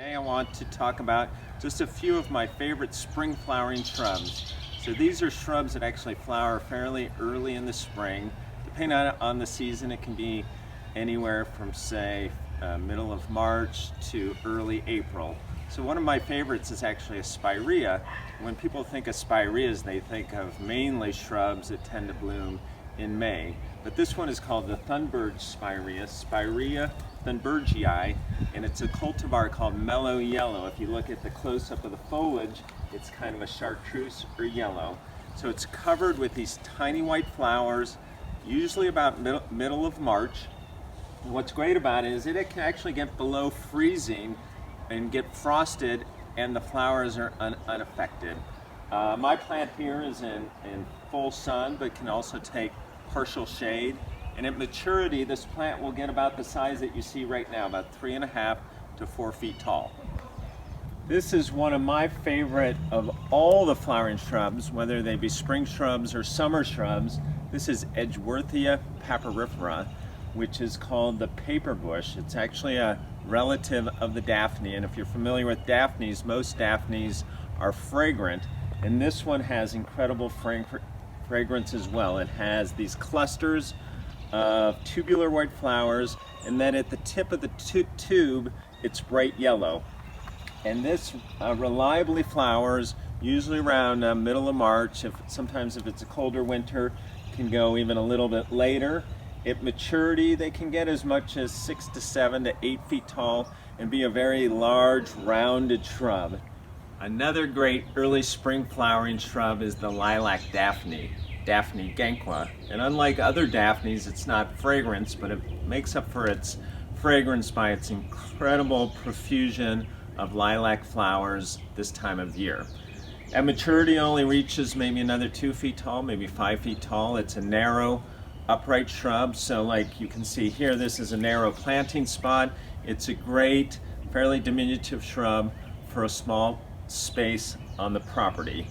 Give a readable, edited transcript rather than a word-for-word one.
Today I want to talk about just a few of my favorite spring flowering shrubs. So these are shrubs that actually flower fairly early in the spring. Depending on the season, it can be anywhere from say middle of March to early April. So one of my favorites is actually a Spiraea. When people think of Spireas, they think of mainly shrubs that tend to bloom in May. But this one is called the thunbergii Spiraea, Spiraea thunbergii, and it's a cultivar called Mellow Yellow. If you look at the close-up of the foliage, it's kind of a chartreuse or yellow. So it's covered with these tiny white flowers, usually about middle of March. And what's great about it is it can actually get below freezing and get frosted, and the flowers are unaffected. My plant here is in full sun, but can also take partial shade. And at maturity, this plant will get about the size that you see right now, about 3.5 to 4 feet tall. This is one of my favorite of all the flowering shrubs, whether they be spring shrubs or summer shrubs. This is Edgeworthia papyrifera, which is called the paper bush. It's actually a relative of the Daphne, and if you're familiar with Daphnes, most Daphnes are fragrant, and this one has incredible fragrance as well. It has these clusters of tubular white flowers, and then at the tip of the tube it's bright yellow. And this reliably flowers usually around middle of March. Sometimes if it's a colder winter, can go even a little bit later. At maturity, they can get as much as 6 to 7 to 8 feet tall and be a very large, rounded shrub. Another great early spring flowering shrub is the lilac Daphne, Daphne genkwa. And unlike other Daphnes, it's not fragrance, but it makes up for its fragrance by its incredible profusion of lilac flowers this time of year. At maturity, it only reaches maybe another 2 feet tall, maybe 5 feet tall. It's a narrow, upright shrub, so like you can see here, this is a narrow planting spot. It's a great, fairly diminutive shrub for a small space on the property.